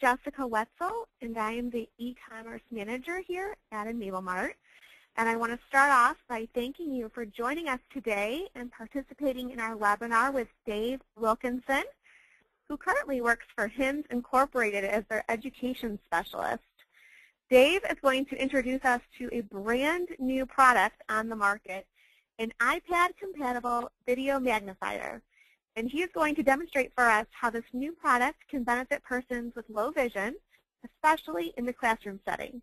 Jessica Wetzel, and I am the e-commerce manager here at EnableMart. And I want to start off by thanking you for joining us today and participating in our webinar with Dave Wilkinson, who currently works for HIMSS Incorporated as their education specialist. Dave is going to introduce us to a brand new product on the market, an iPad-compatible video magnifier. And he is going to demonstrate for us how this new product can benefit persons with low vision, especially in the classroom setting.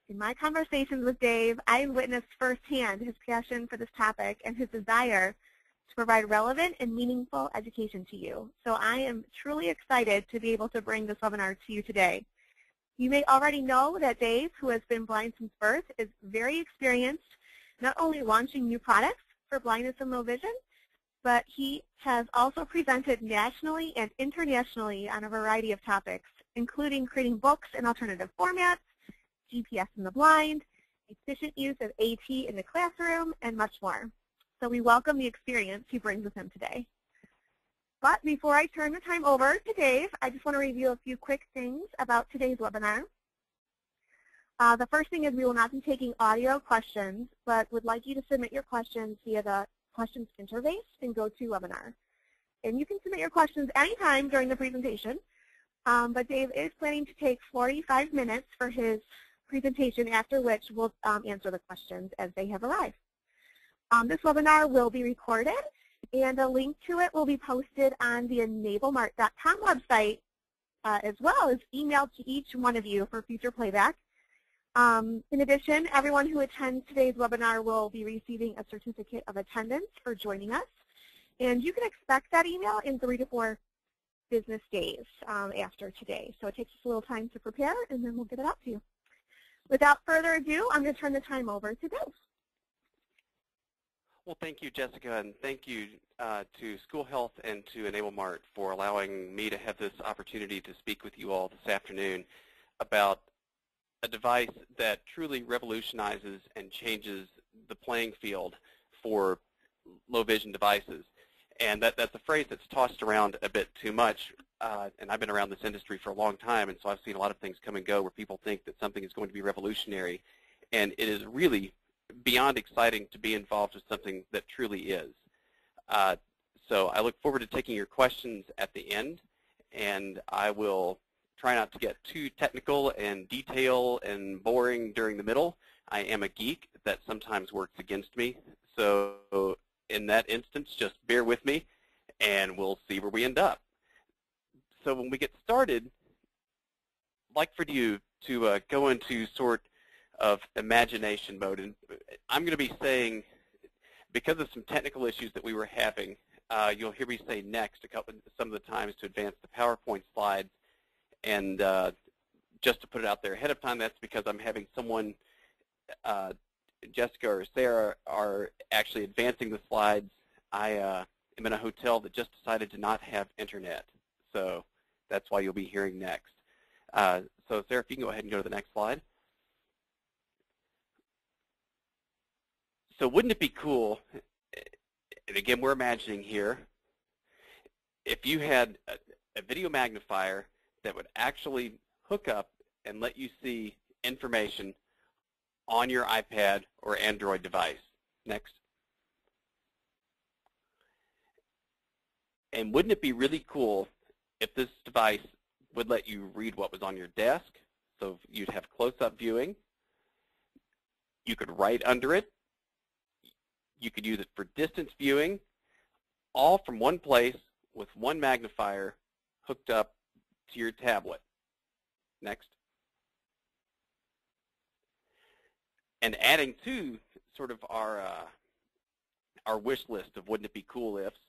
In my conversations with Dave, I witnessed firsthand his passion for this topic and his desire to provide relevant and meaningful education to you. So I am truly excited to be able to bring this webinar to you today. You may already know that Dave, who has been blind since birth, is very experienced not only launching new products for blindness and low vision, but he has also presented nationally and internationally on a variety of topics, including creating books in alternative formats, GPS in the blind, efficient use of AT in the classroom, and much more. So we welcome the experience he brings with him today. But before I turn the time over to Dave, I just want to review a few quick things about today's webinar. The first thing is we will not be taking audio questions, but would like you to submit your questions via the questions interface in GoToWebinar. And you can submit your questions anytime during the presentation, but Dave is planning to take 45 minutes for his presentation, after which we'll answer the questions as they have arrived. This webinar will be recorded, and a link to it will be posted on the enablemart.com website, as well as emailed to each one of you for future playback. In addition, everyone who attends today's webinar will be receiving a certificate of attendance for joining us. And you can expect that email in 3 to 4 business days after today. So it takes us a little time to prepare, and then we'll get it out to you. Without further ado, I'm going to turn the time over to Dave. Well, thank you, Jessica, and thank you to School Health and to EnableMart for allowing me to have this opportunity to speak with you all this afternoon about a device that truly revolutionizes and changes the playing field for low vision devices. And that's a phrase that's tossed around a bit too much, and I've been around this industry for a long time, and so I've seen a lot of things come and go where people think that something is going to be revolutionary, and it is really beyond exciting to be involved with something that truly is. So I look forward to taking your questions at the end, and I will try not to get too technical and detail and boring during the middle. I am a geek. That sometimes works against me. So in that instance, just bear with me, and we'll see where we end up. So when we get started, I'd like for you to go into sort of imagination mode. And I'm going to be saying, because of some technical issues that we were having, you'll hear me say next some of the times to advance the PowerPoint slides. And just to put it out there ahead of time, that's because I'm having someone, Jessica or Sarah, are actually advancing the slides. I am in a hotel that just decided to not have internet. So that's why you'll be hearing next. So Sarah, if you can go ahead and go to the next slide. So wouldn't it be cool, and again, we're imagining here, if you had a video magnifier that would actually hook up and let you see information on your iPad or Android device. Next. And wouldn't it be really cool if this device would let you read what was on your desk? So you'd have close-up viewing. You could write under it. You could use it for distance viewing, all from one place with one magnifier hooked up to your tablet. Next. And adding to sort of our wish list of wouldn't it be cool ifs,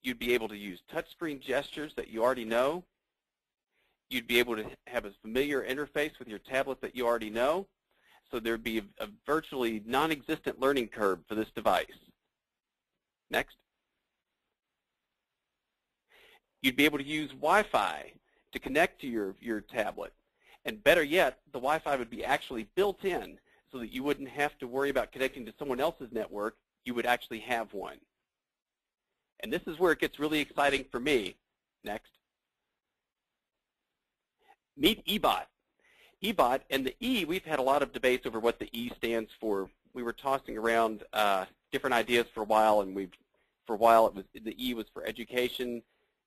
you'd be able to use touchscreen gestures that you already know. You'd be able to have a familiar interface with your tablet that you already know. So there'd be a virtually non-existent learning curve for this device. Next. You'd be able to use Wi-Fi to connect to your tablet. And better yet, the Wi-Fi would be actually built in so that you wouldn't have to worry about connecting to someone else's network. You would actually have one. And this is where it gets really exciting for me. Next. Meet eBot. eBot, and the E, we've had a lot of debates over what the E stands for. We were tossing around different ideas for a while, and for a while it was the E was for education,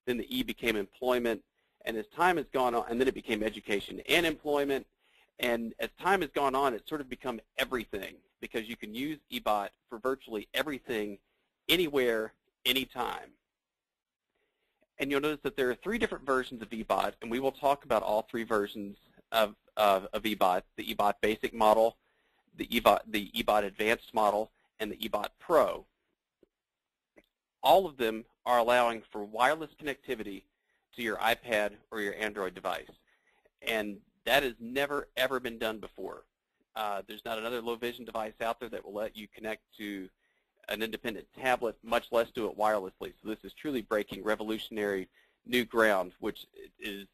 then the E became employment, and as time has gone on, and then it became education and employment, and as time has gone on, it's sort of become everything, because you can use eBot for virtually everything, anywhere, anytime. And you'll notice that there are 3 different versions of eBot, and we will talk about all 3 versions of eBot: the eBot Basic model, the eBot Advanced model, and the eBot Pro. All of them are allowing for wireless connectivity to your iPad or your Android device, and that has never, ever been done before. There's not another low-vision device out there that will let you connect to an independent tablet, much less do it wirelessly. So this is truly breaking revolutionary new ground, which is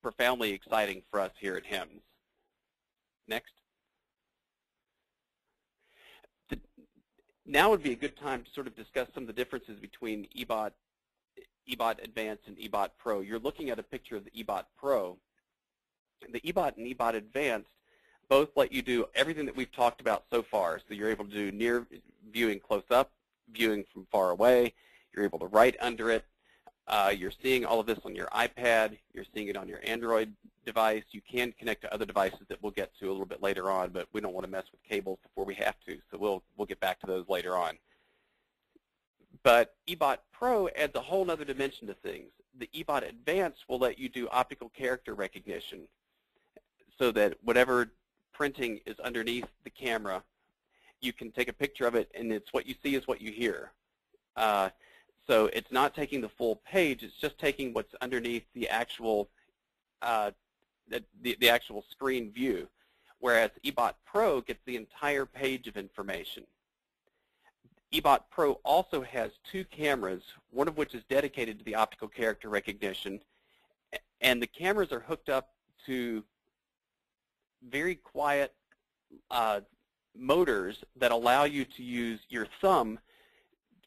profoundly exciting for us here at HIMSS. Next. Now would be a good time to sort of discuss some of the differences between eBot Advanced and eBot Pro. You're looking at a picture of the eBot Pro. The eBot and eBot Advanced both let you do everything that we've talked about so far. So you're able to do near viewing close up, viewing from far away. You're able to write under it. You're seeing all of this on your iPad. You're seeing it on your Android device. You can connect to other devices that we'll get to a little bit later on, but we don't want to mess with cables before we have to, so we'll get back to those later on. But eBot Pro adds a whole other dimension to things. The eBot Advanced will let you do optical character recognition, so that whatever printing is underneath the camera, you can take a picture of it, and it's what you see is what you hear. So it's not taking the full page; it's just taking what's underneath the actual the actual screen view. Whereas eBot Pro gets the entire page of information. eBot Pro also has 2 cameras, one of which is dedicated to the optical character recognition, and the cameras are hooked up to very quiet motors that allow you to use your thumb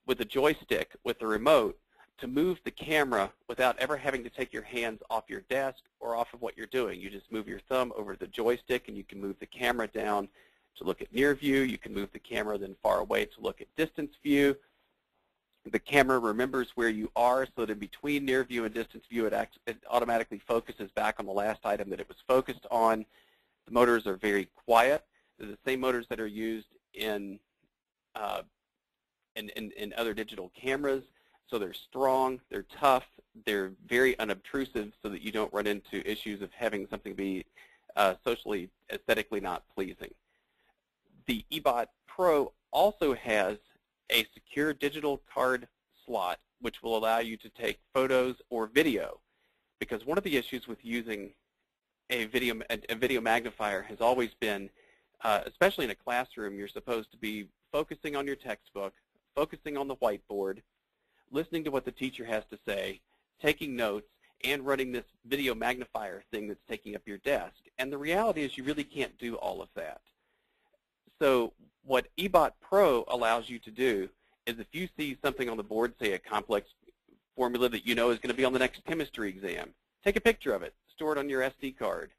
with a joystick with the remote to move the camera without ever having to take your hands off your desk or off of what you're doing. You just move your thumb over the joystick and you can move the camera down to look at near view. You can move the camera then far away to look at distance view. The camera remembers where you are, so that in between near view and distance view, it automatically focuses back on the last item that it was focused on. The motors are very quiet. They're the same motors that are used in other digital cameras. So they're strong, they're tough, they're very unobtrusive, so that you don't run into issues of having something be socially, aesthetically not pleasing. The eBot Pro also has a secure digital card slot, which will allow you to take photos or video. Because one of the issues with using a video magnifier has always been, especially in a classroom, you're supposed to be focusing on your textbook, focusing on the whiteboard, listening to what the teacher has to say, taking notes, and running this video magnifier thing that's taking up your desk. And the reality is you really can't do all of that. So what eBot Pro allows you to do is, if you see something on the board, say a complex formula that you know is going to be on the next chemistry exam, take a picture of it, store it on your SD card.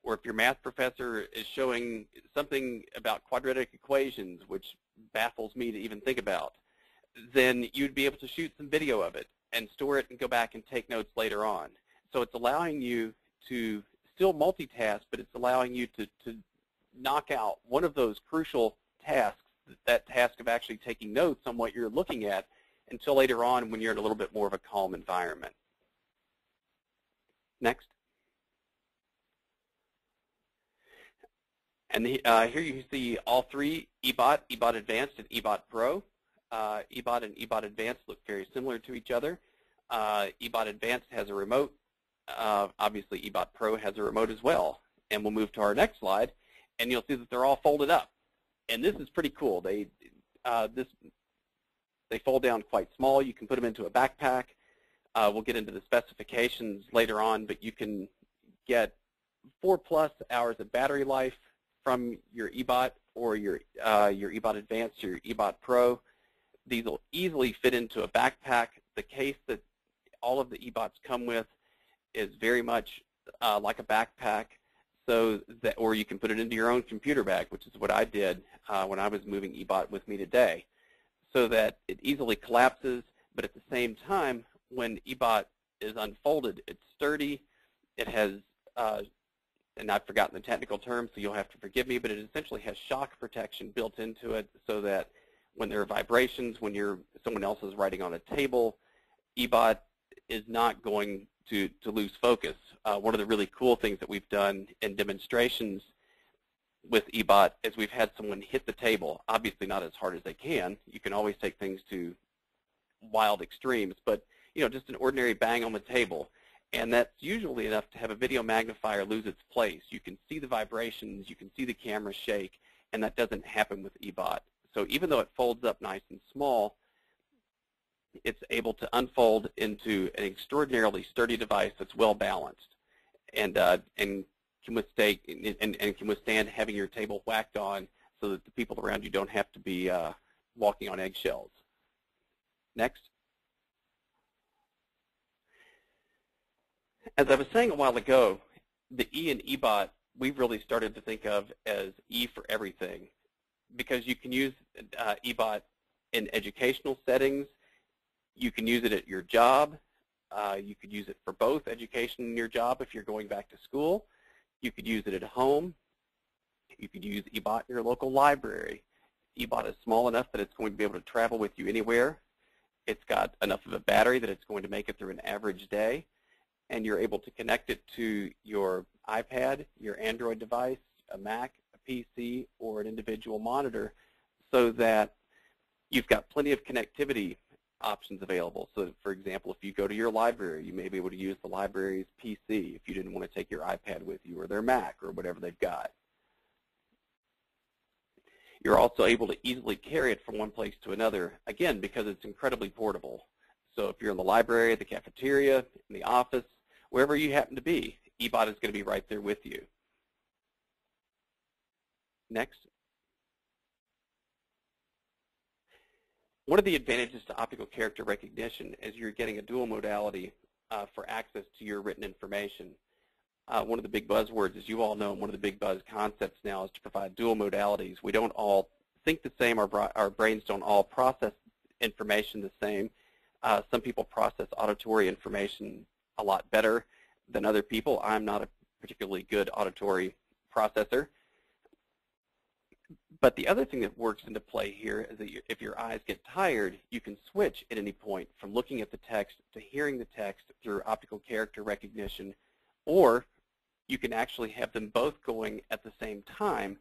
Or if your math professor is showing something about quadratic equations, which baffles me to even think about, then you'd be able to shoot some video of it and store it and go back and take notes later on. So it's allowing you to still multitask, but it's allowing you to knock out one of those crucial tasks, that task of actually taking notes on what you're looking at, until later on when you're in a little bit more of a calm environment. Next. And here you see all 3, eBot, eBot Advanced, and eBot Pro. eBot and eBot Advanced look very similar to each other. eBot Advanced has a remote. Obviously, eBot Pro has a remote as well. And we'll move to our next slide, and you'll see that they're all folded up. And this is pretty cool. They fold down quite small. You can put them into a backpack. We'll get into the specifications later on, but you can get 4+ hours of battery life from your eBot or your eBot Advanced or your eBot Pro. These will easily fit into a backpack. The case that all of the eBots come with is very much like a backpack, so that, or you can put it into your own computer bag, which is what I did when I was moving eBot with me today, so that it easily collapses, but at the same time, when eBot is unfolded, it's sturdy. It has, and I've forgotten the technical term, so you'll have to forgive me, but it essentially has shock protection built into it so that when there are vibrations, when someone else is writing on a table, eBot is not going to lose focus. One of the really cool things that we've done in demonstrations with eBot is we've had someone hit the table, obviously not as hard as they can. You can always take things to wild extremes, but just an ordinary bang on the table. And that's usually enough to have a video magnifier lose its place. You can see the vibrations, you can see the camera shake, and that doesn't happen with eBot. So even though it folds up nice and small, it's able to unfold into an extraordinarily sturdy device that's well balanced and can withstand having your table whacked on so that the people around you don't have to be walking on eggshells. Next. As I was saying a while ago, the E in eBot we've really started to think of as E for everything, because you can use eBot in educational settings. You can use it at your job. You could use it for both education and your job if you're going back to school. You could use it at home. You could use eBot in your local library. eBot is small enough that it's going to be able to travel with you anywhere. It's got enough of a battery that it's going to make it through an average day. And you're able to connect it to your iPad, your Android device, a Mac, a PC, or an individual monitor, so that you've got plenty of connectivity options available. So, for example, if you go to your library, you may be able to use the library's PC if you didn't want to take your iPad with you, or their Mac, or whatever they've got. You're also able to easily carry it from one place to another, again, because it's incredibly portable. So if you're in the library, the cafeteria, in the office, wherever you happen to be, eBot is going to be right there with you. Next. One of the advantages to optical character recognition is you're getting a dual modality for access to your written information. One of the big buzzwords, as you all know, one of the big buzz concepts now is to provide dual modalities. We don't all think the same. Our brains don't all process information the same. Some people process auditory information a lot better than other people. I'm not a particularly good auditory processor. But the other thing that works into play here is that if your eyes get tired, you can switch at any point from looking at the text to hearing the text through optical character recognition, or you can actually have them both going at the same time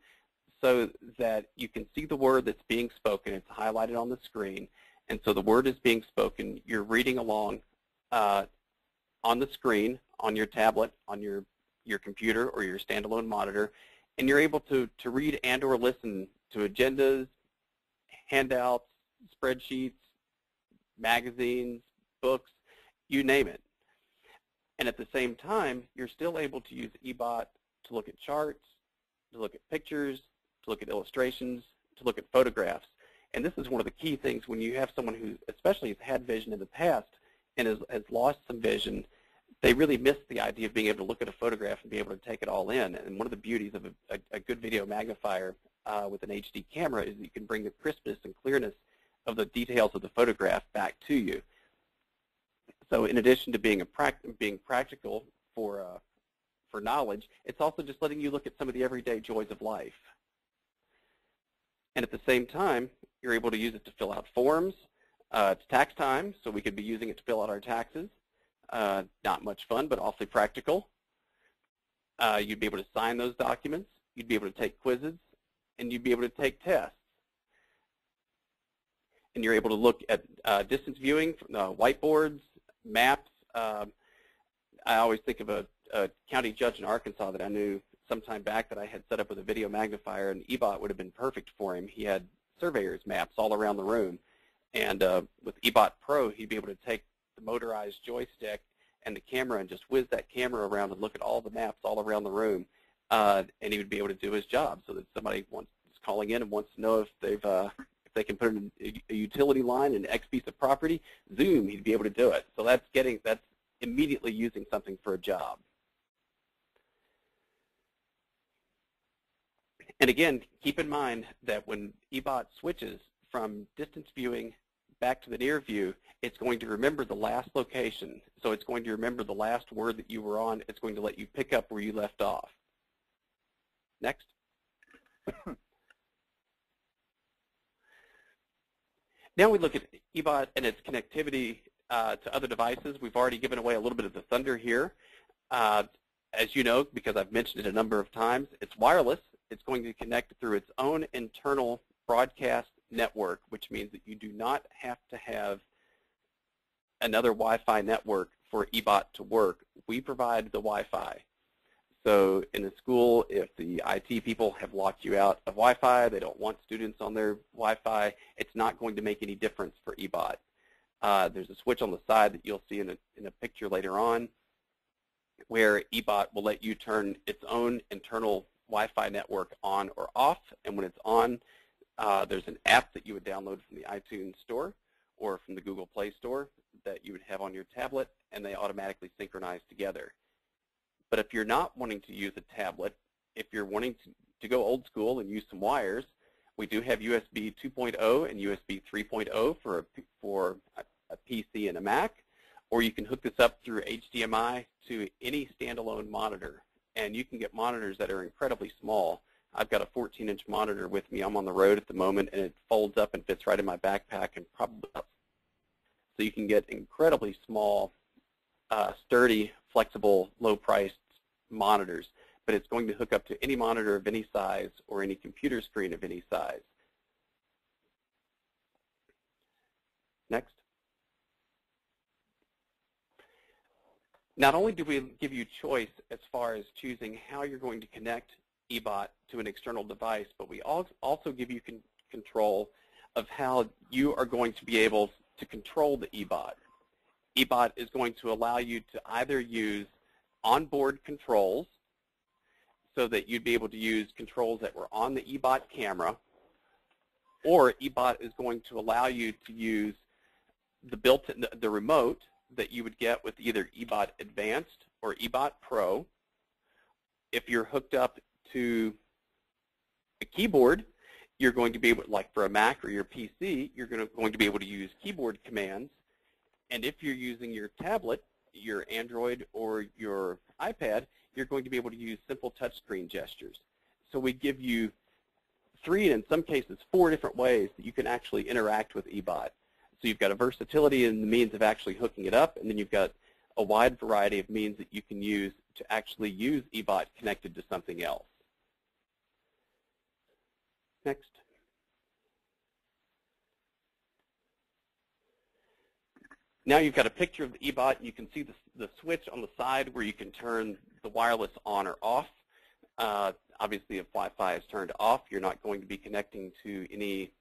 so that you can see the word that's being spoken. It's highlighted on the screen, and so the word is being spoken. You're reading along on the screen, on your tablet, on your computer or your standalone monitor, and you're able to read and or listen to agendas, handouts, spreadsheets, magazines, books, you name it. And at the same time, you're still able to use eBot to look at charts, to look at pictures, to look at illustrations, to look at photographs. And this is one of the key things when you have someone who especially has had vision in the past and has lost some vision. They really miss the idea of being able to look at a photograph and be able to take it all in. And one of the beauties of a good video magnifier with an HD camera is that you can bring the crispness and clearness of the details of the photograph back to you. So in addition to being practical for knowledge, it's also just letting you look at some of the everyday joys of life. And at the same time, you're able to use it to fill out forms. It's tax time, so we could be using it to fill out our taxes. Not much fun, but awfully practical. You'd be able to sign those documents. You'd be able to take quizzes, and you'd be able to take tests. And you're able to look at distance viewing, whiteboards, maps. I always think of a county judge in Arkansas that I knew sometime back that I had set up with a video magnifier, and eBot would have been perfect for him. He had surveyor's maps all around the room. And with eBot Pro, he'd be able to take the motorized joystick and the camera and just whiz that camera around and look at all the maps all around the room, and he would be able to do his job. So that somebody is calling in and wants to know if they can put in a utility line in X piece of property, zoom, he'd be able to do it. So that's immediately using something for a job. And again, keep in mind that when eBot switches from distance viewing back to the near view, it's going to remember the last location. So it's going to remember the last word that you were on. It's going to let you pick up where you left off. Next. Now we look at eBot and its connectivity to other devices. We've already given away a little bit of the thunder here. As you know, because I've mentioned it a number of times, it's wireless. It's going to connect through its own internal broadcast network, which means that you do not have to have another Wi-Fi network for eBot to work. We provide the Wi-Fi. So in the school, if the IT people have locked you out of Wi-Fi, they don't want students on their Wi-Fi, it's not going to make any difference for eBot. There's a switch on the side that you'll see in a picture later on where eBot will let you turn its own internal Wi-Fi network on or off. And when it's on, there's an app that you would download from the iTunes store or from the Google Play Store that you would have on your tablet, and they automatically synchronize together. But if you're not wanting to use a tablet, if you're wanting to go old school and use some wires, we do have USB 2.0 and USB 3.0 for a PC and a Mac, or you can hook this up through HDMI to any standalone monitor. And you can get monitors that are incredibly small. I've got a 14-inch monitor with me. I'm on the road at the moment, and it folds up and fits right in my backpack. And probably so you can get incredibly small, sturdy, flexible, low-priced monitors. But it's going to hook up to any monitor of any size or any computer screen of any size. Next. Not only do we give you choice as far as choosing how you're going to connect eBot to an external device, but we also give you control of how you are going to be able to control the eBot. eBot is going to allow you to either use onboard controls so that you'd be able to use controls that were on the eBot camera, or eBot is going to allow you to use the remote that you would get with either eBot Advanced or eBot Pro. If you're hooked up to a keyboard, you're going to be able, like for a Mac or your PC, you're going to be able to use keyboard commands. And if you're using your tablet, your Android or your iPad, you're going to be able to use simple touchscreen gestures. So we give you 3, and in some cases 4 different ways that you can actually interact with eBot. So you've got a versatility in the means of actually hooking it up, and then you've got a wide variety of means that you can use to actually use eBot connected to something else. Next. Now you've got a picture of the eBot. You can see the switch on the side where you can turn the wireless on or off. Obviously, if Wi-Fi is turned off, you're not going to be connecting to any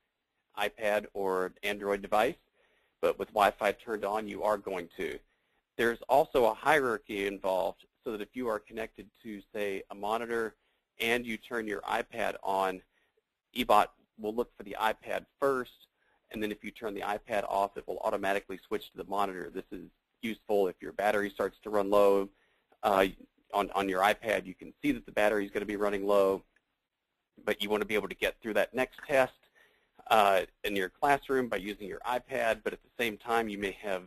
iPad or Android device. But with Wi-Fi turned on, you are going to. There's also a hierarchy involved so that if you are connected to, say, a monitor and you turn your iPad on, eBot will look for the iPad first, and then if you turn the iPad off, it will automatically switch to the monitor. This is useful if your battery starts to run low. On your iPad, you can see that the battery is going to be running low, but you want to be able to get through that next test in your classroom by using your iPad, but at the same time, you may have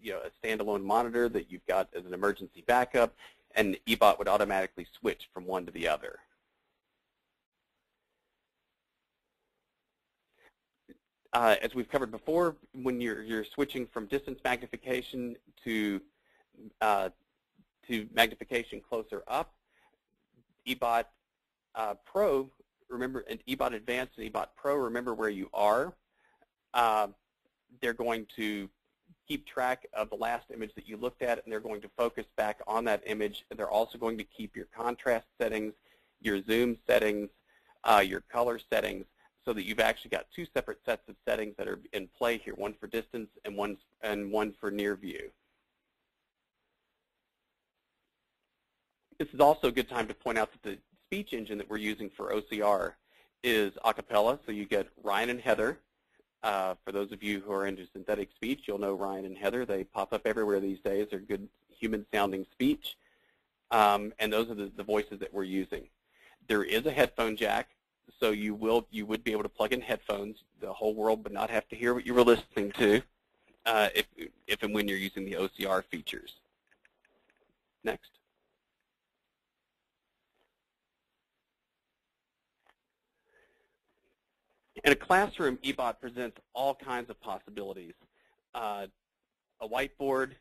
a standalone monitor that you've got as an emergency backup, and eBot would automatically switch from one to the other. As we've covered before, when you're switching from distance magnification to magnification closer up, eBot Pro, remember, and eBot Advanced and eBot Pro, remember where you are. They're going to keep track of the last image that you looked at, and they're going to focus back on that image. They're also going to keep your contrast settings, your zoom settings, your color settings, so that you've actually got 2 separate sets of settings that are in play here, one for distance and one for near view. This is also a good time to point out that the speech engine that we're using for OCR is a cappella, so you get Ryan and Heather. For those of you who are into synthetic speech, you'll know Ryan and Heather. They pop up everywhere these days. They're good human-sounding speech, and those are the voices that we're using. There is a headphone jack So you would be able to plug in headphones. The whole world would not have to hear what you were listening to if and when you're using the OCR features. Next. In a classroom, eBot presents all kinds of possibilities. A whiteboard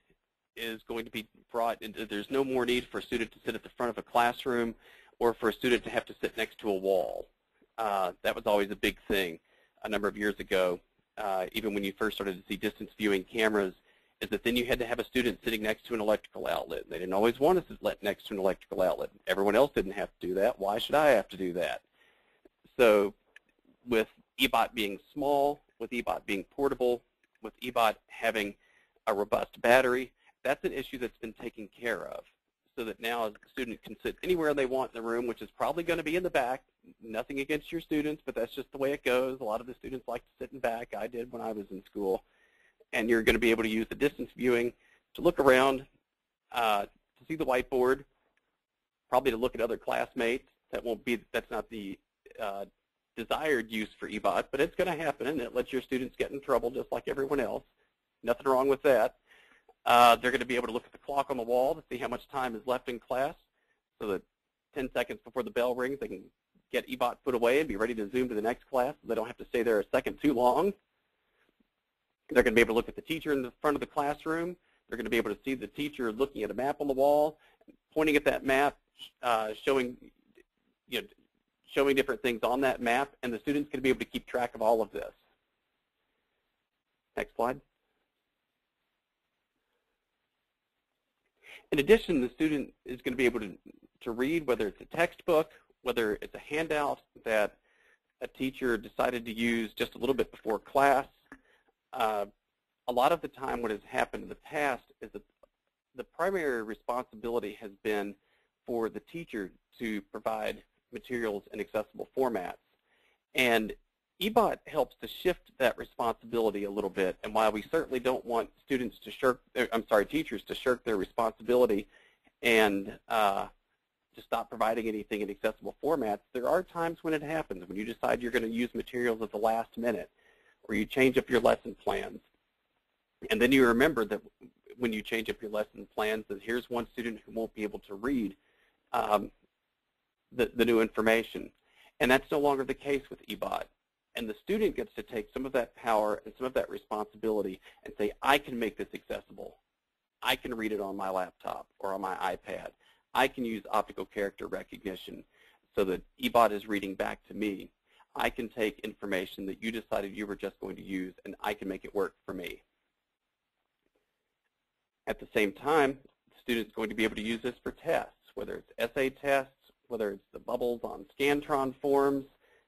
is going to be brought into, there's no more need for a student to sit at the front of a classroom or for a student to have to sit next to a wall. That was always a big thing a number of years ago, even when you first started to see distance viewing cameras, is that then you had to have a student sitting next to an electrical outlet. They didn't always want us to sit next to an electrical outlet. Everyone else didn't have to do that. Why should I have to do that? So with eBot being small, with eBot being portable, with eBot having a robust battery, that's an issue that's been taken care of, so that now the student can sit anywhere they want in the room, which is probably going to be in the back. Nothing against your students, but that's just the way it goes. A lot of the students like to sit in back. I did when I was in school. And you're going to be able to use the distance viewing to look around, to see the whiteboard, probably to look at other classmates. That's not the desired use for eBot, but it's going to happen, and it lets your students get in trouble just like everyone else. Nothing wrong with that. They're going to be able to look at the clock on the wall to see how much time is left in class, so that 10 seconds before the bell rings, they can get eBot put away and be ready to zoom to the next class. So they don't have to stay there a second too long. They're going to be able to look at the teacher in the front of the classroom. They're going to be able to see the teacher looking at a map on the wall, pointing at that map, showing different things on that map, and the student's going to be able to keep track of all of this. Next slide. In addition, the student is going to be able to read, whether it's a textbook, whether it's a handout that a teacher decided to use just a little bit before class. A lot of the time what has happened in the past is that the primary responsibility has been for the teacher to provide materials in accessible formats. And eBot helps to shift that responsibility a little bit. And while we certainly don't want teachers to shirk their responsibility and to stop providing anything in accessible formats, there are times when it happens, when you decide you're going to use materials at the last minute, or you change up your lesson plans. And then you remember that when you change up your lesson plans, that here's one student who won't be able to read the new information. And that's no longer the case with eBot. And the student gets to take some of that power and some of that responsibility and say, I can make this accessible. I can read it on my laptop or on my iPad. I can use optical character recognition so that eBot is reading back to me. I can take information that you decided you were just going to use, and I can make it work for me. At the same time, the student's going to be able to use this for tests, whether it's essay tests, whether it's the bubbles on Scantron forms.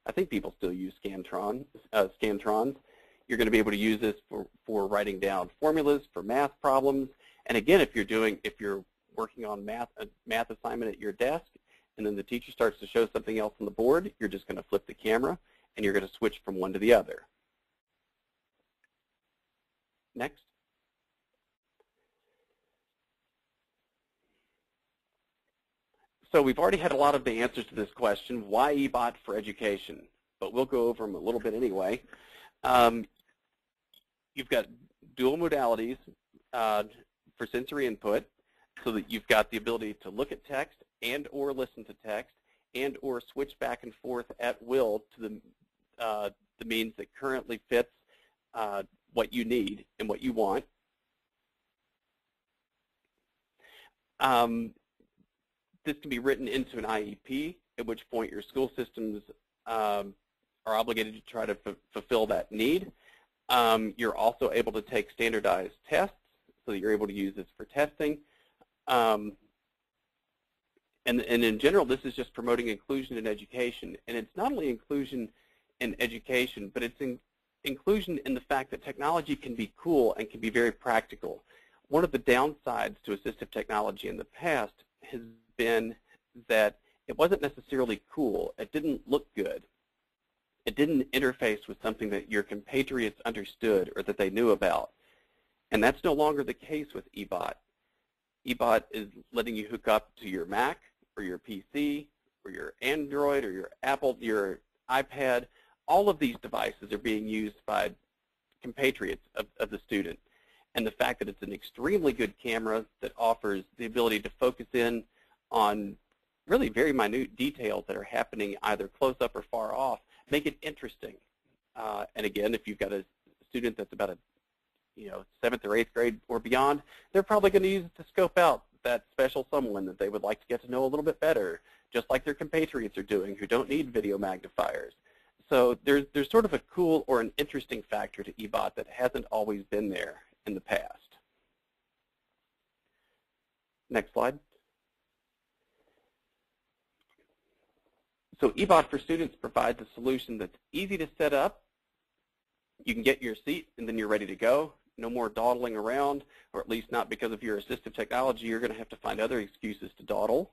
I think people still use Scantrons. You're going to be able to use this for writing down formulas for math problems. And again, if you're working on a math assignment at your desk, and then the teacher starts to show something else on the board, you're just going to flip the camera, and you're going to switch from one to the other. Next. So we've already had a lot of the answers to this question, why eBot for education? But we'll go over them a little bit anyway. You've got dual modalities for sensory input, so that you've got the ability to look at text and or listen to text and or switch back and forth at will to the means that currently fits what you need and what you want. This can be written into an IEP, at which point your school systems are obligated to try to fulfill that need. You're also able to take standardized tests, so that you're able to use this for testing. And in general, this is just promoting inclusion in education. And it's not only inclusion in education, but it's inclusion in the fact that technology can be cool and can be very practical. One of the downsides to assistive technology in the past has been that it wasn't necessarily cool. It didn't look good. It didn't interface with something that your compatriots understood or that they knew about. And that's no longer the case with eBot. eBot is letting you hook up to your Mac or your PC or your Android or your Apple, your iPad. All of these devices are being used by compatriots of the student. And the fact that it's an extremely good camera that offers the ability to focus in on really very minute details that are happening either close up or far off make it interesting. And again, if you've got a student that's about a 7th or 8th grade or beyond, they're probably going to use it to scope out that special someone that they would like to get to know a little bit better, just like their compatriots are doing who don't need video magnifiers. So there's sort of a cool or an interesting factor to eBot that hasn't always been there in the past. Next slide. So eBot for Students provides a solution that's easy to set up. You can get your seat and then you're ready to go. No more dawdling around, or at least not because of your assistive technology. You're going to have to find other excuses to dawdle.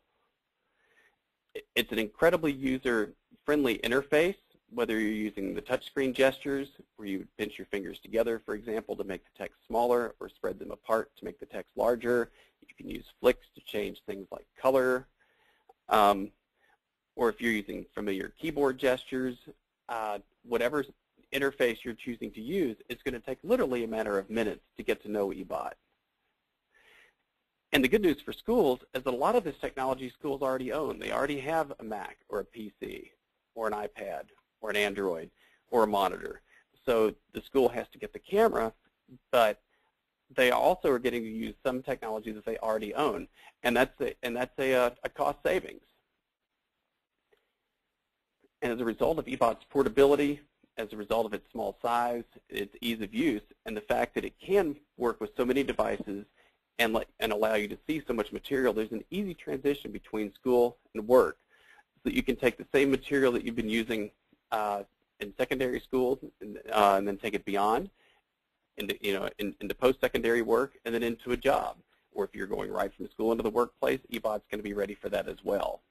It's an incredibly user-friendly interface, whether you're using the touchscreen gestures, where you pinch your fingers together, for example, to make the text smaller, or spread them apart to make the text larger. You can use flicks to change things like color. Or if you're using familiar keyboard gestures, whatever interface you're choosing to use, it's going to take literally a matter of minutes to get to know eBot. And the good news for schools is that a lot of this technology schools already own. They already have a Mac or a PC or an iPad or an Android or a monitor. So the school has to get the camera, but they also are getting to use some technology that they already own, and that's a cost savings. And as a result of eBot's portability, as a result of its small size, its ease of use, and the fact that it can work with so many devices and allow you to see so much material, there's an easy transition between school and work, so that you can take the same material that you've been using in secondary schools and then take it beyond into post-secondary work and then into a job. Or if you're going right from school into the workplace, eBot's going to be ready for that as well.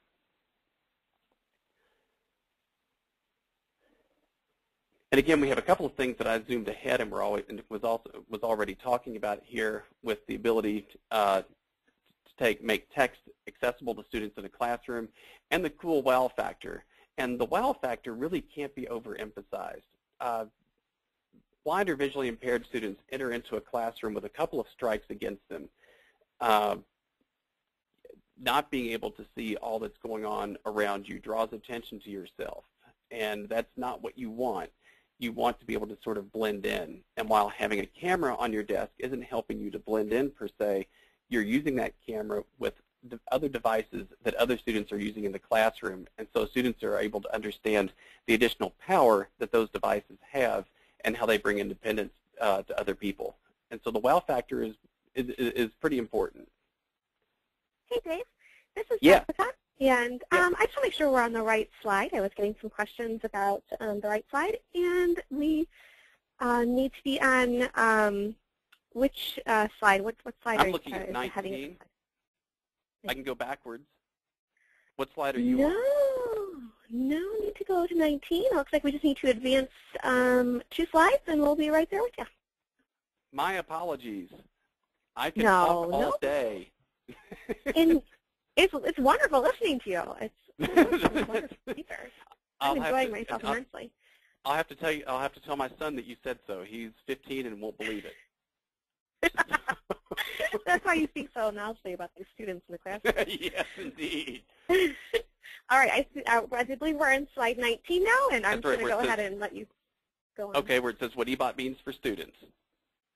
And again, we have a couple of things that I zoomed ahead and was already talking about here, with the ability to make text accessible to students in a classroom, and the cool wow factor. And the wow factor really can't be overemphasized. Blind or visually impaired students enter into a classroom with a couple of strikes against them. Not being able to see all that's going on around you draws attention to yourself, and that's not what you want. You want to be able to sort of blend in. And while having a camera on your desk isn't helping you to blend in per se, you're using that camera with the other devices that other students are using in the classroom. And so students are able to understand the additional power that those devices have and how they bring independence to other people. And so the wow factor is pretty important. Hey, Dave. This is Jessica. And I just want to make sure we're on the right slide. I was getting some questions about the right slide, and we need to be on which slide? What slide I'm looking at 19. I can go backwards. What slide are you on? No, need to go to 19. It looks like we just need to advance 2 slides, and we'll be right there with you. My apologies. I can talk all day. And it's wonderful listening to you. It's wonderful speaker. I'm enjoying myself immensely. I'll have to tell my son that you said so. He's 15 and won't believe it. That's why you speak so nicely about the students in the classroom. Yes, indeed. All right, I believe we're in slide 19 now, and I'm going to go ahead and let you go on. Okay, where it says what eBot means for students.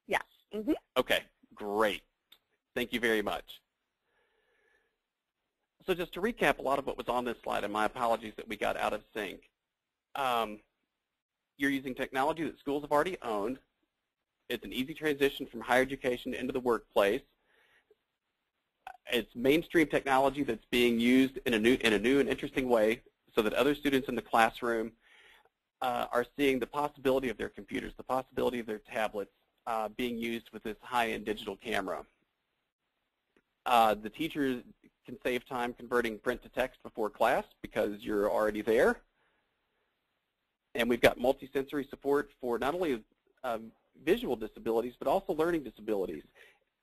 Yes. Mm-hmm. Okay, great. Thank you very much. So just to recap a lot of what was on this slide, and my apologies that we got out of sync. You're using technology that schools have already owned. It's an easy transition from higher education into the workplace. It's mainstream technology that's being used in a new and interesting way, so that other students in the classroom are seeing the possibility of their computers, the possibility of their tablets being used with this high-end digital camera. The teachers can save time converting print to text before class because you're already there. And we've got multisensory support for not only visual disabilities, but also learning disabilities.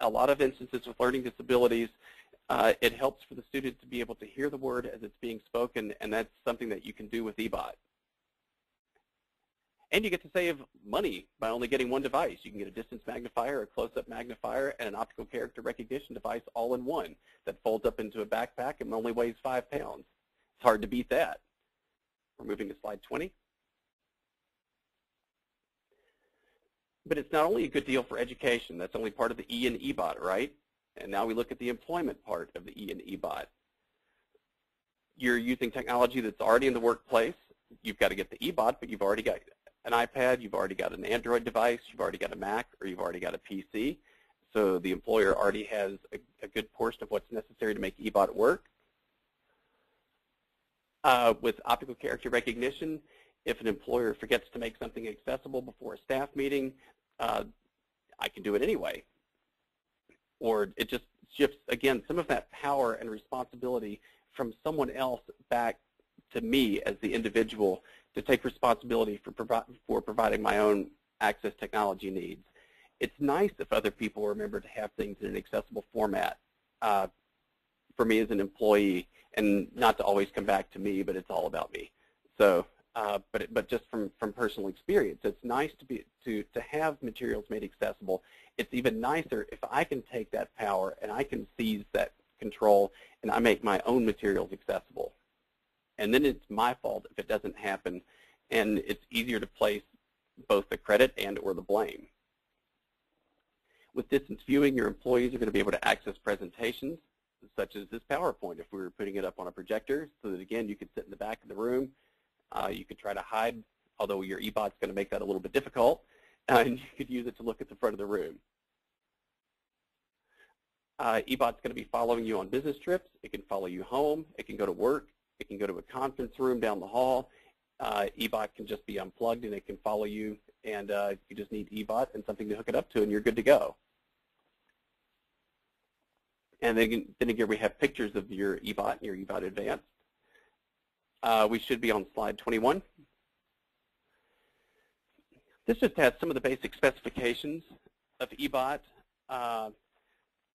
A lot of instances with learning disabilities, it helps for the student to be able to hear the word as it's being spoken, and that's something that you can do with eBot. And you get to save money by only getting one device. You can get a distance magnifier, a close-up magnifier, and an optical character recognition device all in one that folds up into a backpack and only weighs 5 pounds. It's hard to beat that. We're moving to slide 20. But it's not only a good deal for education. That's only part of the E in eBot, right? And now we look at the employment part of the E in eBot. You're using technology that's already in the workplace. You've got to get the eBot, but you've already got an iPad, you've already got an Android device, you've already got a Mac, or you've already got a PC. So the employer already has a good portion of what's necessary to make eBot work. With optical character recognition, if an employer forgets to make something accessible before a staff meeting, I can do it anyway. Or it just shifts, again, some of that power and responsibility from someone else back to me as the individual to take responsibility for providing my own access technology needs. It's nice if other people remember to have things in an accessible format for me as an employee, and not to always come back to me, but it's all about me. So, but just from personal experience, it's nice to have materials made accessible. It's even nicer if I can take that power and I can seize that control and I make my own materials accessible. And then it's my fault if it doesn't happen, and it's easier to place both the credit and or the blame. With distance viewing, your employees are going to be able to access presentations, such as this PowerPoint if we were putting it up on a projector, so that, again, you could sit in the back of the room. You could try to hide, although your eBot's going to make that a little bit difficult, and you could use it to look at the front of the room. eBot's going to be following you on business trips. It can follow you home. It can go to work. It can go to a conference room down the hall. eBot can just be unplugged, and it can follow you, and you just need eBot and something to hook it up to, and you're good to go. And then again, we have pictures of your eBot and your eBot Advanced. We should be on slide 21. This just has some of the basic specifications of eBot.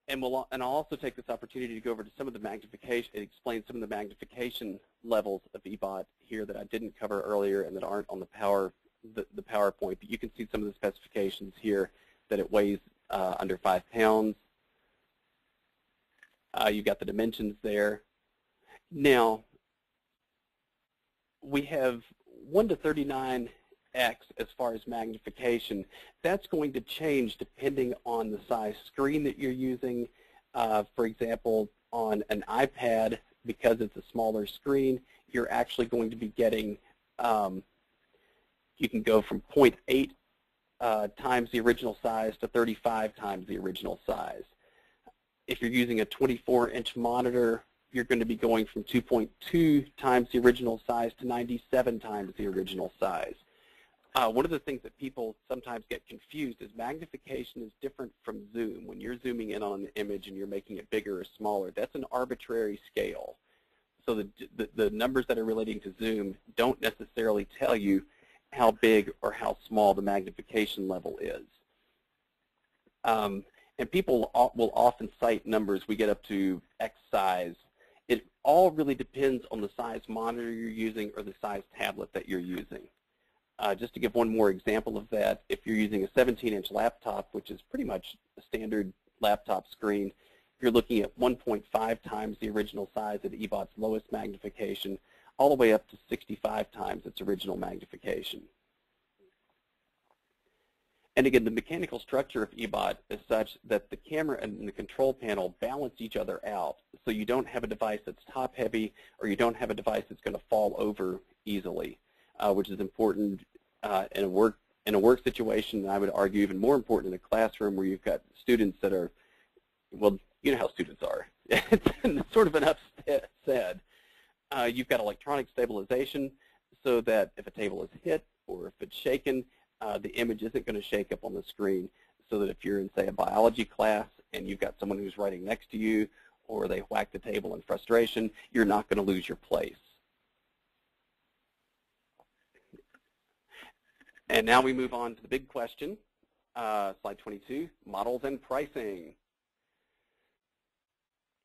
And I'll also take this opportunity to go over to some of the magnification, explain some of the magnification levels of eBot here that I didn't cover earlier and that aren't on the PowerPoint. But you can see some of the specifications here, that it weighs under 5 pounds. You've got the dimensions there. Now, we have 1 to 39x as far as magnification. That's going to change depending on the size screen that you're using. For example, on an iPad, because it's a smaller screen, you're actually going to be getting, you can go from 0.8 times the original size to 35 times the original size. If you're using a 24-inch monitor, you're going to be going from 2.2 times the original size to 97 times the original size. One of the things that people sometimes get confused is magnification is different from zoom. When you're zooming in on an image and you're making it bigger or smaller, that's an arbitrary scale. So the numbers that are relating to zoom don't necessarily tell you how big or how small the magnification level is. And people will often cite numbers. We get up to X size. It all really depends on the size monitor you're using or the size tablet that you're using. Just to give one more example of that, if you're using a 17-inch laptop, which is pretty much a standard laptop screen, you're looking at 1.5 times the original size at eBot's lowest magnification, all the way up to 65 times its original magnification. And again, the mechanical structure of eBot is such that the camera and the control panel balance each other out. So you don't have a device that's top heavy, or you don't have a device that's going to fall over easily, which is important in a work situation, and I would argue even more important in a classroom where you've got students that are, well, you know how students are. It's sort of enough said. You've got electronic stabilization so that if a table is hit or if it's shaken, the image isn't going to shake up on the screen, so that if you're in, say, a biology class and you've got someone who's writing next to you, or they whack the table in frustration, you're not going to lose your place. And now we move on to the big question, slide 22, models and pricing.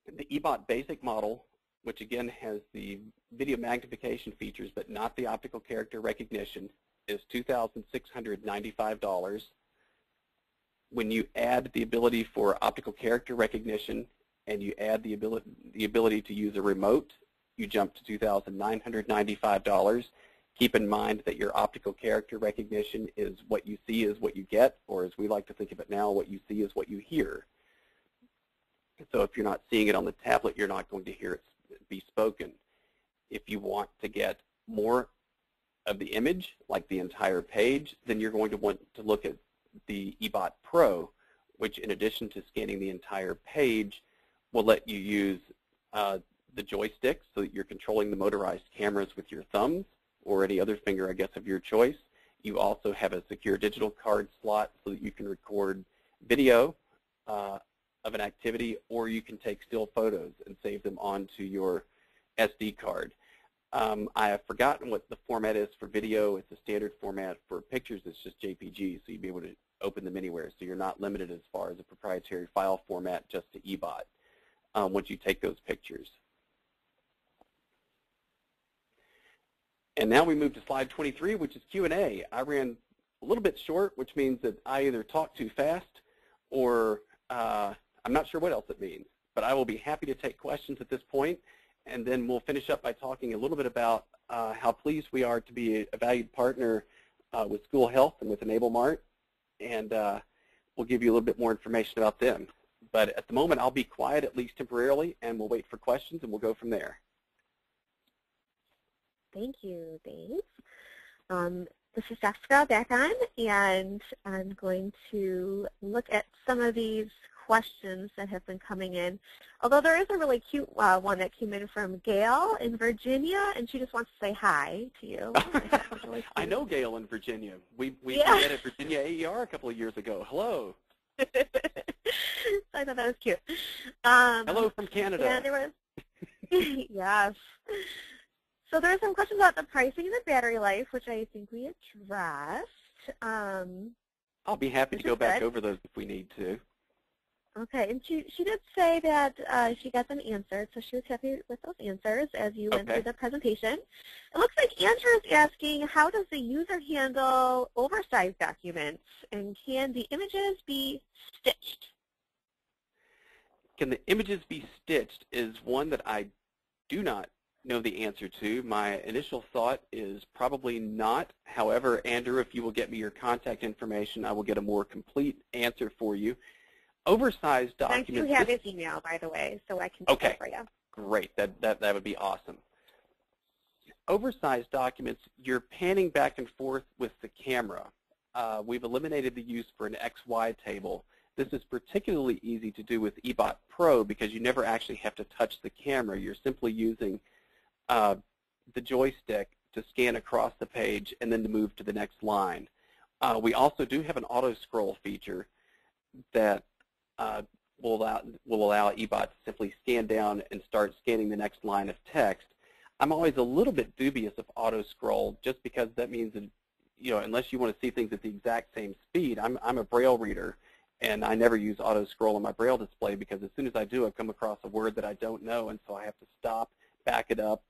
The eBot basic model, which again has the video magnification features but not the optical character recognition, is $2,695. When you add the ability for optical character recognition and you add the ability to use a remote, you jump to $2,995. Keep in mind that your optical character recognition is what you see is what you get, or as we like to think of it now, what you see is what you hear. So if you're not seeing it on the tablet, you're not going to hear it be spoken. If you want to get more of the image, like the entire page, then you're going to want to look at the eBot Pro, which in addition to scanning the entire page, will let you use the joystick so that you're controlling the motorized cameras with your thumbs or any other finger, I guess, of your choice. You also have a secure digital card slot so that you can record video of an activity, or you can take still photos and save them onto your SD card. I have forgotten what the format is for video. It's a standard format. For pictures, it's just JPG, so you'll be able to open them anywhere. So you're not limited as far as a proprietary file format just to eBot once you take those pictures. And now we move to slide 23, which is Q&A. I ran a little bit short, which means that I either talk too fast or I'm not sure what else it means. But I will be happy to take questions at this point, and then we'll finish up by talking a little bit about how pleased we are to be a valued partner with School Health and with EnableMart, and we'll give you a little bit more information about them. But at the moment, I'll be quiet, at least temporarily, and we'll wait for questions, and we'll go from there. Thank you, Dave. This is Jessica back on, and I'm going to look at some of these questions that have been coming in. Although there is a really cute one that came in from Gail in Virginia, and she just wants to say hi to you. Really I know Gail in Virginia. We yeah. met at Virginia AER a couple of years ago. Hello. I thought that was cute. Hello from Canada. Yeah, there was. Yes. So there are some questions about the pricing and the battery life, which I think we addressed. I'll be happy to go back over those if we need to. Okay, and she did say that she got them answered, so she was happy with those answers as you went through the presentation. It looks like Andrew is asking, how does the user handle oversized documents, and can the images be stitched? Can the images be stitched is one that I do not know the answer to. My initial thought is probably not. However, Andrew, if you will get me your contact information, I will get a more complete answer for you. Oversized documents. I do have his email, by the way, so I can do that for you. Great. That would be awesome. Oversized documents, you're panning back and forth with the camera. We've eliminated the use for an XY table. This is particularly easy to do with eBot Pro because you never actually have to touch the camera. You're simply using the joystick to scan across the page and then to move to the next line. We also do have an auto scroll feature that will allow eBot to simply scan down and start scanning the next line of text. I'm always a little bit dubious of auto scroll just because that means that, you know, unless you want to see things at the exact same speed. I'm a Braille reader, and I never use auto scroll on my Braille display because as soon as I do, I come across a word that I don't know, and so I have to stop, back it up,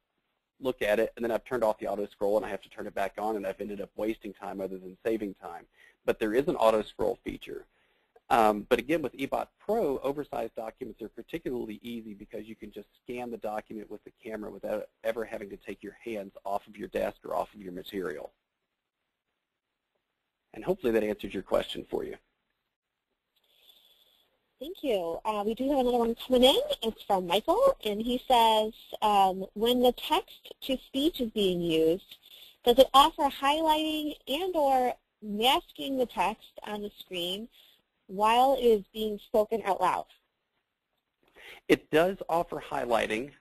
look at it, and then I've turned off the auto scroll and I have to turn it back on, and I've ended up wasting time rather than saving time. But there is an auto scroll feature. But again, with eBot Pro, oversized documents are particularly easy because you can just scan the document with the camera without ever having to take your hands off of your desk or off of your material. And hopefully that answers your question for you. Thank you. We do have another one coming in. It's from Michael, and he says, when the text-to-speech is being used, does it offer highlighting and or masking the text on the screen while it is being spoken out loud? It does offer highlighting.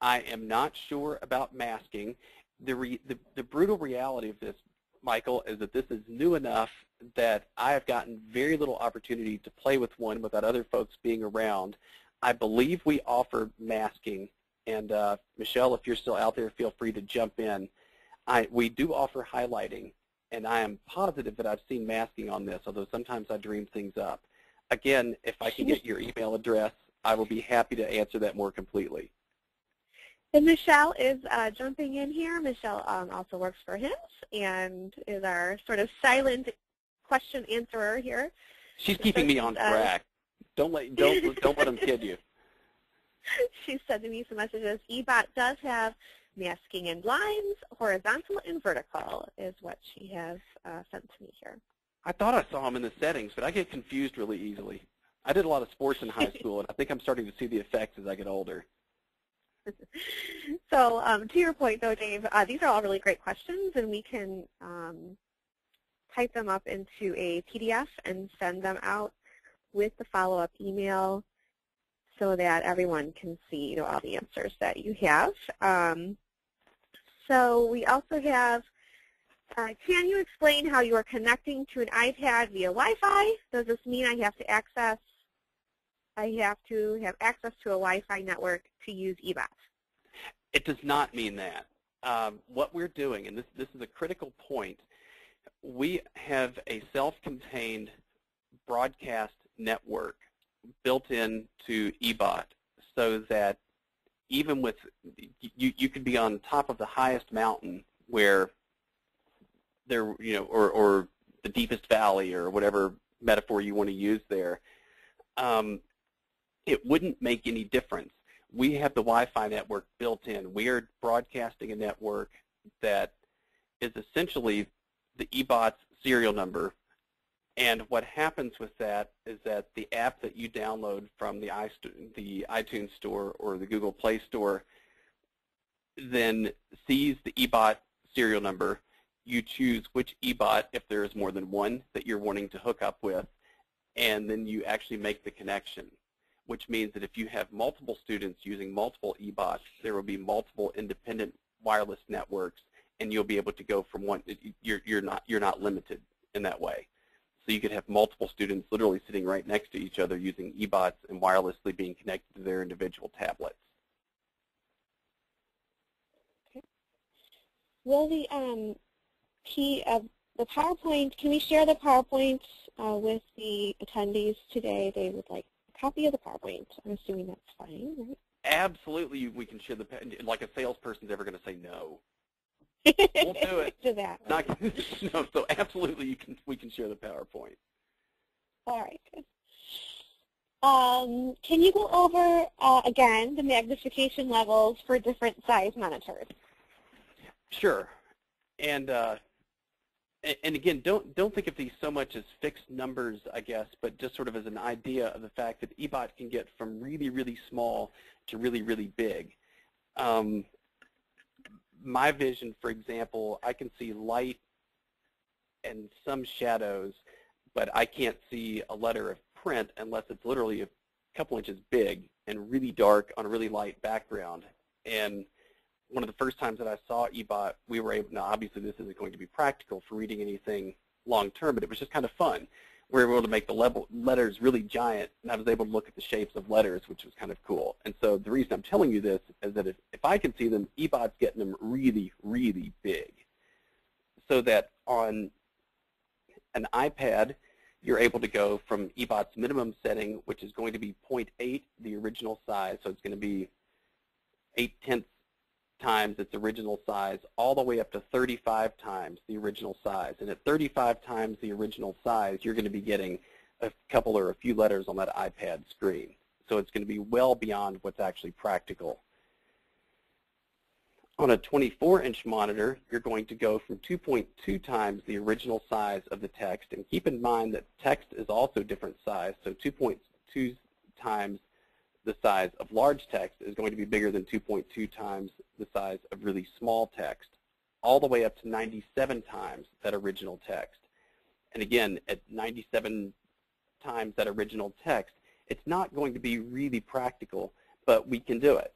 I am not sure about masking. The brutal reality of this, Michael, is that this is new enough that I have gotten very little opportunity to play with one without other folks being around. I believe we offer masking, and Michelle, if you're still out there, feel free to jump in. We do offer highlighting, and I am positive that I've seen masking on this, although sometimes I dream things up. Again, if I can get your email address, I will be happy to answer that more completely. And Michelle is jumping in here. Michelle also works for HIMSS and is our sort of silent question answerer here. She's keeping me on track. Don't let them kid you. She sent me some messages. eBot does have masking in lines, horizontal and vertical is what she has sent to me here. I thought I saw them in the settings, but I get confused really easily. I did a lot of sports in high school, and I think I'm starting to see the effects as I get older. So to your point, though, Dave, these are all really great questions, and we can type them up into a PDF and send them out with the follow-up email so that everyone can see all the answers that you have. So we also have, can you explain how you are connecting to an iPad via Wi-Fi? Does this mean I have to have access to a Wi-Fi network to use eBot? It does not mean that. What we're doing, and this is a critical point, we have a self-contained broadcast network built into eBot so that even with, you could be on top of the highest mountain where there, or the deepest valley or whatever metaphor you want to use there. It wouldn't make any difference. We have the Wi-Fi network built in. We are broadcasting a network that is essentially the eBot's serial number. And what happens with that is that the app that you download from the iTunes Store or the Google Play Store then sees the eBot serial number. You choose which eBot, if there is more than one, that you're wanting to hook up with, and then you actually make the connection, which means that if you have multiple students using multiple eBots, there will be multiple independent wireless networks, and you'll be able to go from one. You're not limited in that way. So you could have multiple students literally sitting right next to each other using eBots and wirelessly being connected to their individual tablets. Okay. Will the the PowerPoint, can we share the PowerPoint with the attendees today? They would like a copy of the PowerPoint. I'm assuming that's fine, right? Absolutely, we can share the, like a salesperson's ever going to say no. We'll do it. To that. Right? No, so absolutely we can share the PowerPoint. All right, good. Can you go over, again, the magnification levels for different size monitors? Sure. And again, don't think of these so much as fixed numbers, I guess, but just sort of as an idea of the fact that eBot can get from really, really small to really, really big. My vision, for example, I can see light and some shadows, but I can't see a letter of print unless it's literally a couple inches big and really dark on a really light background. And one of the first times that I saw eBot, we were able, now obviously this isn't going to be practical for reading anything long term, but it was just kind of fun. We were able to make the letters really giant, and I was able to look at the shapes of letters, which was kind of cool. And so the reason I'm telling you this is that if I can see them, eBot's getting them really, really big. So that on an iPad, you're able to go from eBot's minimum setting, which is going to be 0.8, the original size, so it's going to be 0.8 times its original size, all the way up to 35 times the original size. And at 35 times the original size, you're going to be getting a couple or a few letters on that iPad screen. So it's going to be well beyond what's actually practical. On a 24-inch monitor, you're going to go from 2.2 times the original size of the text. And keep in mind that text is also different size, so 2.2 times the size of large text is going to be bigger than 2.2 times the size of really small text, all the way up to 97 times that original text. And again, at 97 times that original text, it's not going to be really practical, but we can do it.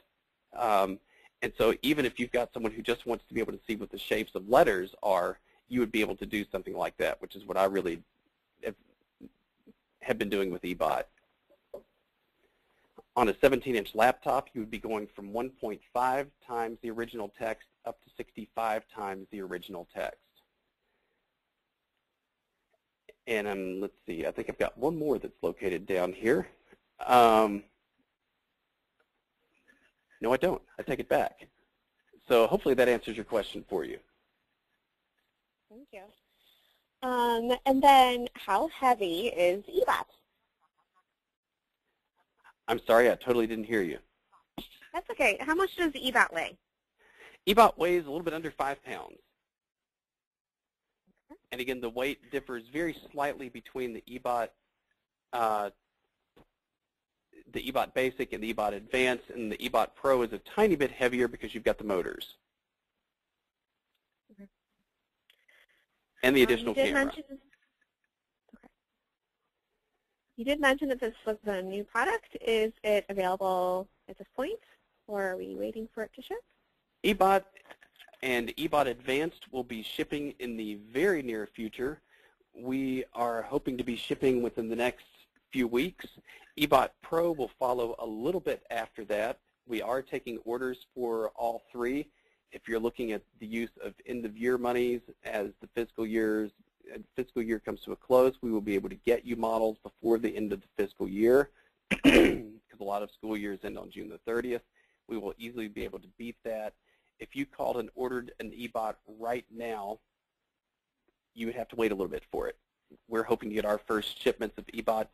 And so even if you've got someone who just wants to be able to see what the shapes of letters are, you would be able to do something like that, which is what I really have been doing with eBot. On a 17-inch laptop, you would be going from 1.5 times the original text up to 65 times the original text. And let's see, I think I've got one more that's located down here. No, I don't. I take it back. So hopefully that answers your question for you. Thank you. And then how heavy is eBot? I'm sorry, I totally didn't hear you. That's okay. How much does eBot weigh? eBot weighs a little bit under 5 pounds. And again, the weight differs very slightly between the eBot Basic and the eBot Advanced, and the eBot Pro is a tiny bit heavier because you've got the motors. Okay. And the additional camera. You did mention that this was a new product. Is it available at this point, or are we waiting for it to ship? eBot and eBot Advanced will be shipping in the very near future. We are hoping to be shipping within the next few weeks. eBot Pro will follow a little bit after that. We are taking orders for all three. If you're looking at the use of end-of-year monies as the fiscal year comes to a close, we will be able to get you models before the end of the fiscal year because a lot of school years end on June the 30th. We will easily be able to beat that. If you called and ordered an eBot right now, you would have to wait a little bit for it. We're hoping to get our first shipments of eBot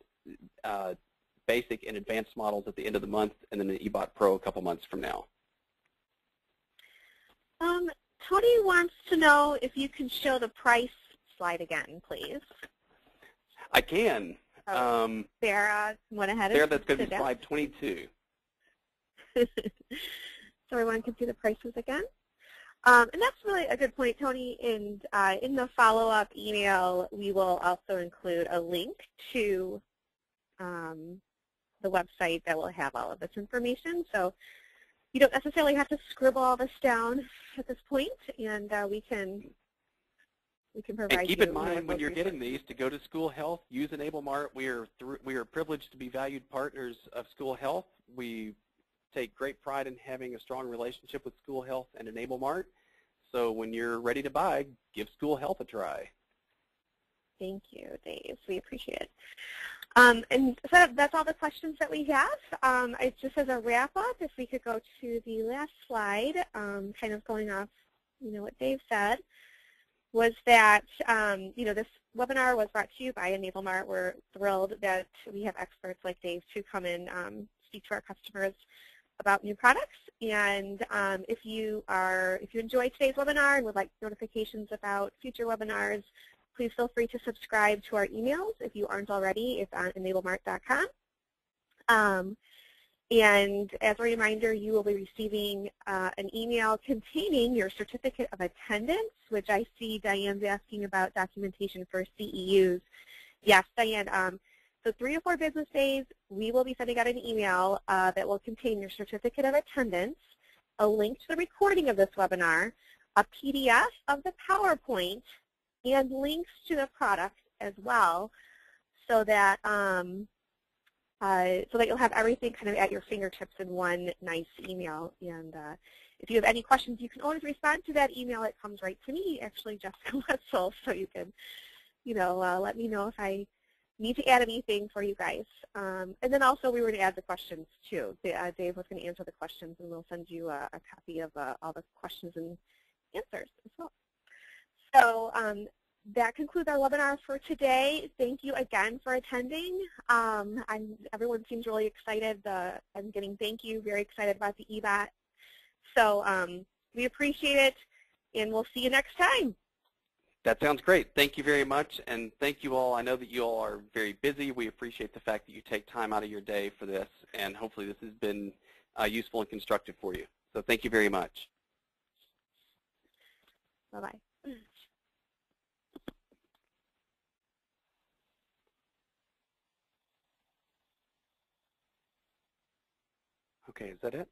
Basic and Advanced models at the end of the month, and then the eBot Pro a couple months from now. Tony wants to know if you can show the price slide again, please. I can. Sarah went ahead and Sarah, that's going to be slide 22. So everyone can see the prices again. And that's really a good point, Tony. And in the follow-up email, we will also include a link to the website that will have all of this information. So you don't necessarily have to scribble all this down at this point, and we can provide you. And keep in mind when you're getting these to go to School Health, use EnableMart. We are privileged to be valued partners of School Health. We take great pride in having a strong relationship with School Health and EnableMart. So when you're ready to buy, give School Health a try. Thank you, Dave. We appreciate it. And so that's all the questions that we have. Just as a wrap-up, if we could go to the last slide, kind of going off, what Dave said, was that, this webinar was brought to you by EnableMart. We're thrilled that we have experts like Dave to come and speak to our customers about new products. And if you enjoyed today's webinar and would like notifications about future webinars, please feel free to subscribe to our emails. If you aren't already, it's on enablemart.com. And as a reminder, you will be receiving an email containing your certificate of attendance, which I see Diane's asking about documentation for CEUs. Yes, Diane. So 3 to 4 business days, we will be sending out an email that will contain your certificate of attendance, a link to the recording of this webinar, a PDF of the PowerPoint, and links to the product as well, so that you'll have everything kind of at your fingertips in one nice email. And if you have any questions, you can always respond to that email. It comes right to me, actually, Jessica Wetzel, so you can, let me know if I need to add anything for you guys. And then also we were going to add the questions too. Dave was going to answer the questions, and we'll send you a copy of all the questions and answers as well. So that concludes our webinar for today. Thank you again for attending. Everyone seems really excited. I'm getting thank you, very excited about the eBot. So we appreciate it, and we'll see you next time. That sounds great. Thank you very much, and thank you all. I know that you all are very busy. We appreciate the fact that you take time out of your day for this, and hopefully this has been useful and constructive for you. So thank you very much. Bye-bye. Okay, is that it?